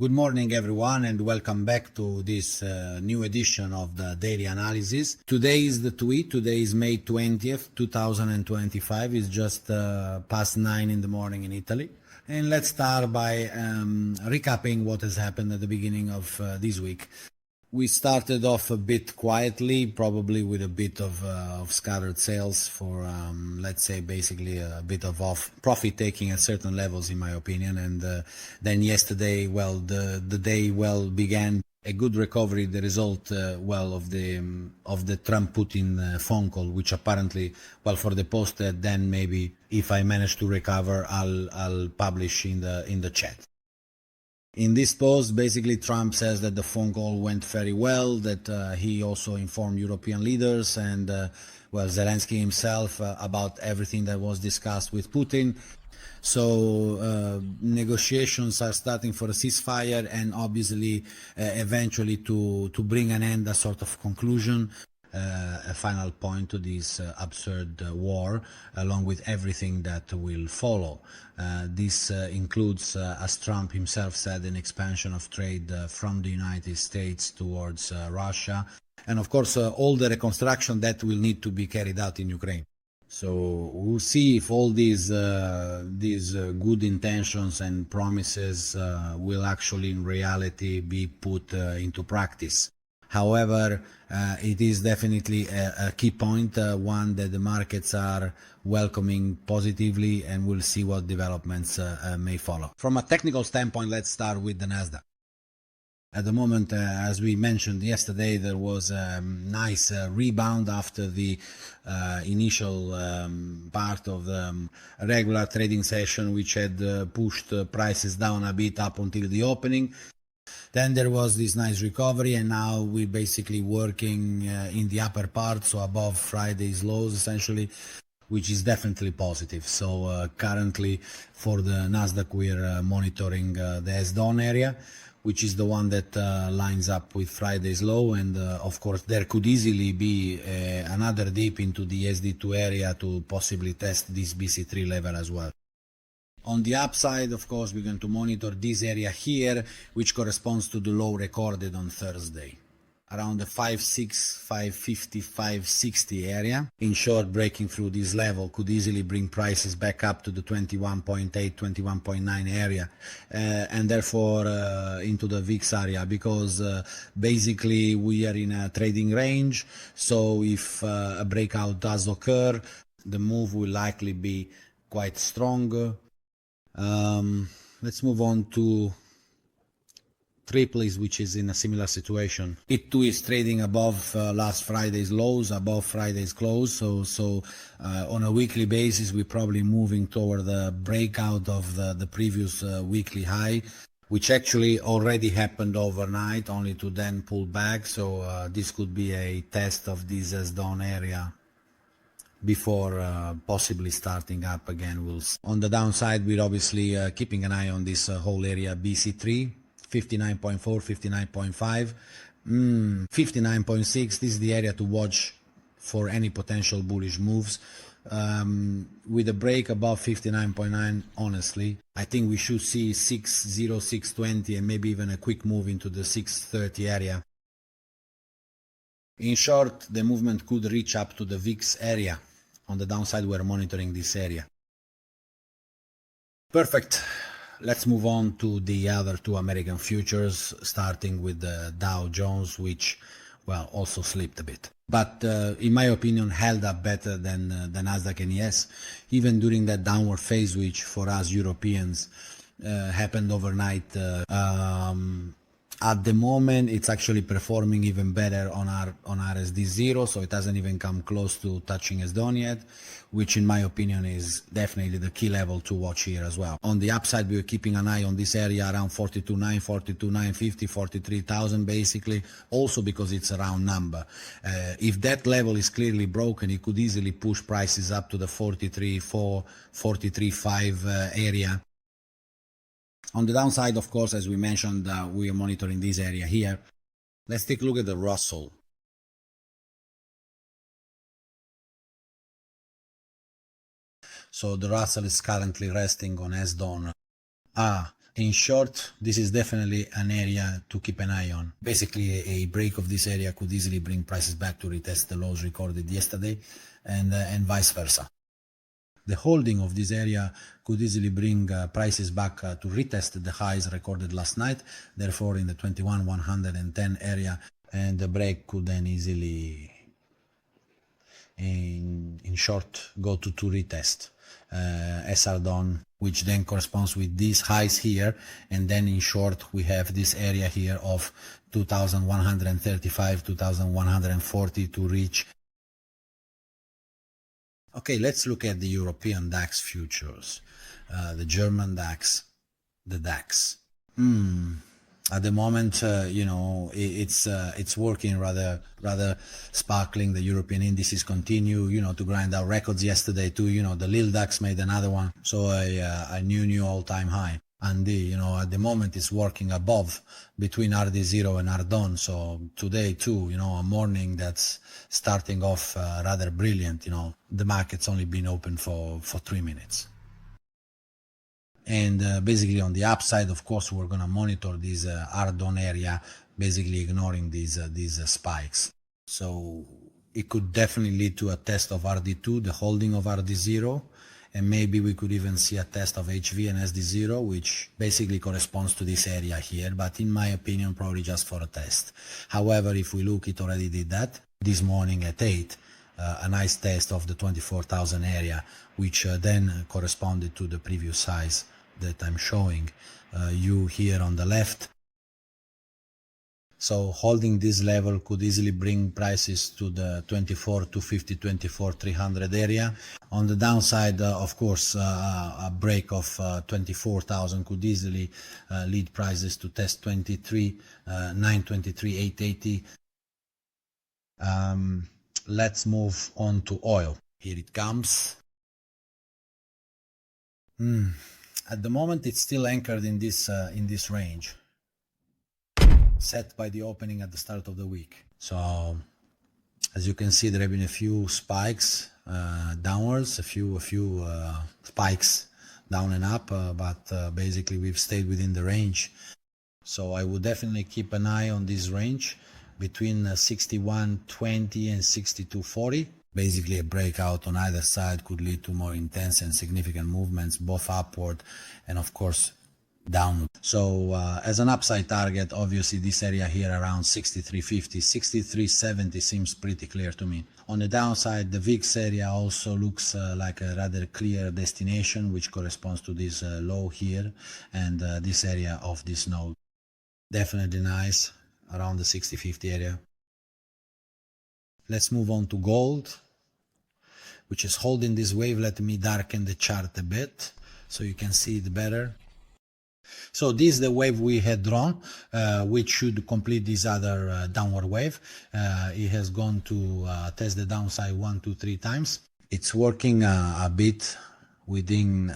Good morning everyone and welcome back to this new edition of the daily analysis. Today is the tweet. Today is May 20th, 2025. It's just past 9 in the morning in Italy. And let's start by recapping what has happened at the beginning of this week. We started off a bit quietly, probably with a bit of scattered sales for, let's say, basically a bit of profit taking at certain levels, in my opinion. And then yesterday, well, the day began a good recovery, the result, of the Trump-Putin phone call, which apparently, for the post, then maybe if I manage to recover, I'll publish in the chat. In this post, basically, Trump says that the phone call went very well, that he also informed European leaders and, Zelensky himself about everything that was discussed with Putin. So negotiations are starting for a ceasefire and obviously eventually to bring an end, a sort of conclusion. A final point to this absurd war, along with everything that will follow. This includes, as Trump himself said, an expansion of trade from the United States towards Russia, and of course all the reconstruction that will need to be carried out in Ukraine. So we'll see if all these good intentions and promises will actually in reality be put into practice. However, it is definitely a key point, one that the markets are welcoming positively, and we'll see what developments may follow. From a technical standpoint, let's start with the Nasdaq. At the moment, as we mentioned yesterday, there was a nice rebound after the initial part of the regular trading session, which had pushed prices down a bit up until the opening. Then there was this nice recovery, and now we're basically working in the upper part, so above Friday's lows essentially, which is definitely positive. So currently for the Nasdaq we're monitoring the S-Dawn area, which is the one that lines up with Friday's low, and of course there could easily be another dip into the SD2 area to possibly test this BC3 level as well. On the upside, of course, we're going to monitor this area here, which corresponds to the low recorded on Thursday, around the 5.6, 5.50, 5.60 area. In short, breaking through this level could easily bring prices back up to the 21.8, 21.9 area, and therefore into the VIX area, because basically we are in a trading range. So if a breakout does occur, the move will likely be quite strong. Let's move on to Triples, which is in a similar situation. It too is trading above last Friday's lows, above Friday's close. So on a weekly basis, we're probably moving toward the breakout of the previous weekly high, which actually already happened overnight, only to then pull back. So this could be a test of this S-Dawn area before possibly starting up again. On the downside, we're obviously keeping an eye on this whole area BC3, 59.4, 59.5, 59.6. This is the area to watch for any potential bullish moves. With a break above 59.9, honestly, I think we should see 6.0, 6.20, and maybe even a quick move into the 6.30 area. In short, the movement could reach up to the VIX area. On the downside, we're monitoring this area. Perfect. Let's move on to the other two American futures, starting with the Dow Jones, which, also slipped a bit. But in my opinion, held up better than the Nasdaq and ES, even during that downward phase, which for us Europeans happened overnight. At the moment, it's actually performing even better on RSD0, so it hasn't even come close to touching S-Dawn yet, which in my opinion is definitely the key level to watch here as well. On the upside, we're keeping an eye on this area around 42.9, 42.950, 43,000 basically, also because it's a round number. If that level is clearly broken, it could easily push prices up to the 43.4, 43.5 area. On the downside, of course, as we mentioned, we are monitoring this area here. Let's take a look at the Russell. So the Russell is currently resting on S-Dawn. In short, this is definitely an area to keep an eye on. Basically, a break of this area could easily bring prices back to retest the lows recorded yesterday, and vice versa. The holding of this area could easily bring prices back to retest the highs recorded last night, therefore in the 21,110 area, and the break could then easily, in short, go to retest SR done, which then corresponds with these highs here, and then in short we have this area here of 2,135, 2,140 to reach. Okay, let's look at the European DAX futures, the German DAX, the DAX. At the moment, it's working rather sparkling. The European indices continue, to grind out records yesterday too. The Lil DAX made another one, so a new all-time high. And at the moment it's working above between RD0 and RDON. So today too, a morning that's starting off rather brilliant. The market's only been open for 3 minutes. And basically on the upside, of course, we're going to monitor this RDON area, basically ignoring these spikes. So it could definitely lead to a test of RD2, the holding of RD0, and maybe we could even see a test of HV and SD0, which basically corresponds to this area here, but in my opinion, probably just for a test. However, if we look, it already did that this morning at 8. A nice test of the 24,000 area, which then corresponded to the previous size that I'm showing you here on the left. So holding this level could easily bring prices to the 24,250, 24,300 area. On the downside, of course, a break of 24,000 could easily lead prices to test 923,880. Let's move on to oil. Here it comes. At the moment, it's still anchored in this range, set by the opening at the start of the week. So, as you can see, there have been a few spikes downwards, a few spikes down and up, but basically we've stayed within the range. So I would definitely keep an eye on this range between 61.20 and 62.40. Basically a breakout on either side could lead to more intense and significant movements, both upward and of course downward. So as an upside target, obviously this area here around 63.50, 63.70 seems pretty clear to me. On the downside, the VIX area also looks like a rather clear destination, which corresponds to this low here and this area of this node. Definitely nice, around the 60.50 area. Let's move on to gold, which is holding this wave. Let me darken the chart a bit so you can see it better. So this is the wave we had drawn, which should complete this other downward wave. It has gone to test the downside 1, 2, 3 times. It's working a bit within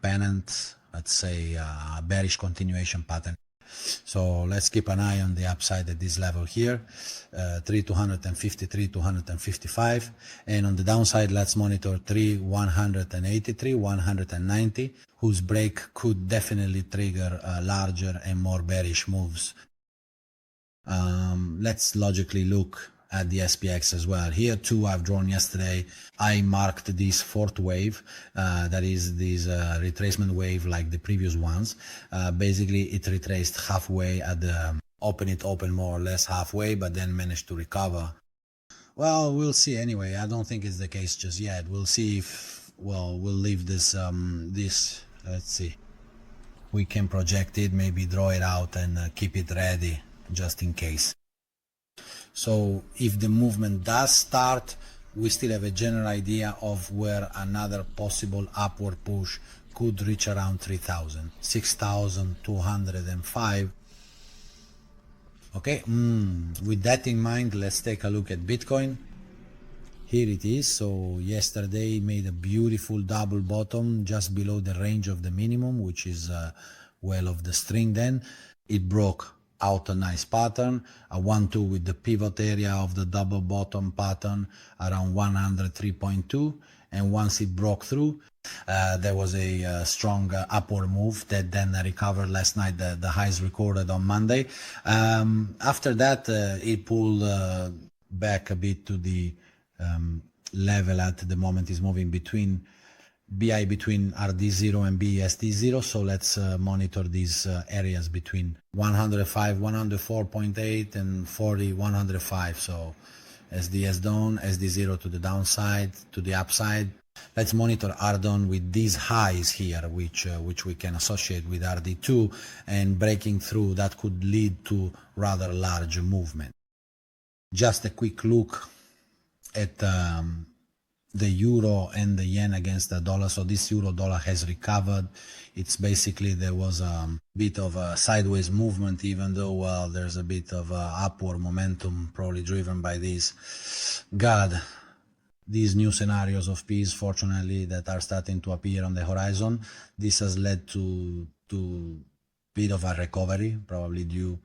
pennant, let's say a bearish continuation pattern. So let's keep an eye on the upside at this level here, 3,253, 255, and on the downside let's monitor 3,183, 190, whose break could definitely trigger larger and more bearish moves. Let's logically look at the SPX as well. Here too, I've drawn yesterday. I marked this fourth wave, that is this retracement wave like the previous ones. Basically, it retraced halfway at the open more or less halfway, but then managed to recover. Well, we'll see anyway. I don't think it's the case just yet. We'll see if, well, we'll leave this, let's see. We can project it, maybe draw it out and keep it ready just in case. So if the movement does start, we still have a general idea of where another possible upward push could reach around 3,000, 6,205. Okay, with that in mind, let's take a look at Bitcoin. Here it is. So yesterday made a beautiful double bottom just below the range of the minimum, which is well of the string. Then it broke out a nice pattern, a 1-2 with the pivot area of the double bottom pattern around 103.2, and once it broke through, There was a strong upward move that then recovered last night, the highs recorded on Monday. After that, it pulled back a bit to the level at the moment is moving between BI between RD0 and BSD0. So let's monitor these areas between 105, 104.8 and 40, 105. So SDS down, SD0 to the downside, to the upside. Let's monitor RDON with these highs here, which we can associate with RD2, and breaking through that could lead to rather large movement. Just a quick look at the euro and the yen against the dollar. So this euro dollar has recovered. It's basically, there was a bit of a sideways movement, even though there's a bit of upward momentum, probably driven by these new scenarios of peace, fortunately, that are starting to appear on the horizon. This has led to bit of a recovery, probably due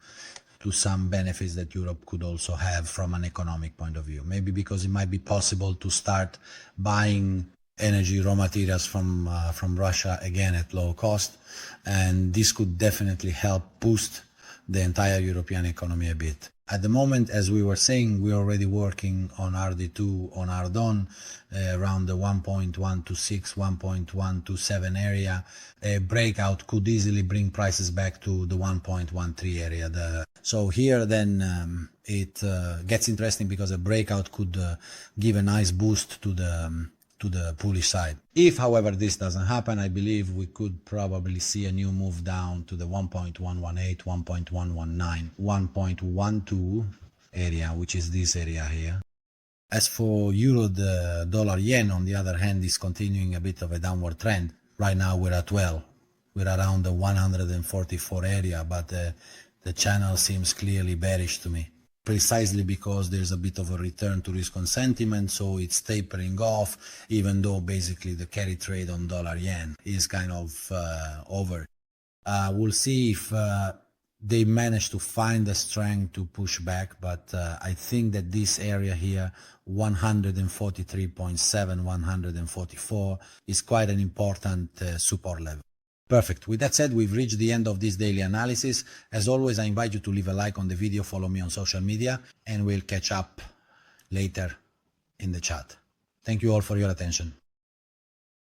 to some benefits that Europe could also have from an economic point of view. Maybe because it might be possible to start buying energy raw materials from Russia again at low cost, and this could definitely help boost the entire European economy a bit. At the moment, as we were saying, we're already working on RD2, on RDON, around the 1.126, 1.127 area. A breakout could easily bring prices back to the 1.13 area. So here then it gets interesting, because a breakout could give a nice boost to the bullish side. If, however, this doesn't happen, I believe we could probably see a new move down to the 1.118, 1.119, 1.12 area, which is this area here. As for euro, the dollar yen, on the other hand, is continuing a bit of a downward trend. Right now we're at we're around the 144 area, but the channel seems clearly bearish to me, precisely because there's a bit of a return to risk on sentiment, so it's tapering off, even though basically the carry trade on dollar yen is kind of over. We'll see if they manage to find the strength to push back, but I think that this area here, 143.7, 144, is quite an important support level. Perfect. With that said, we've reached the end of this daily analysis. As always, I invite you to leave a like on the video, follow me on social media, and we'll catch up later in the chat. Thank you all for your attention.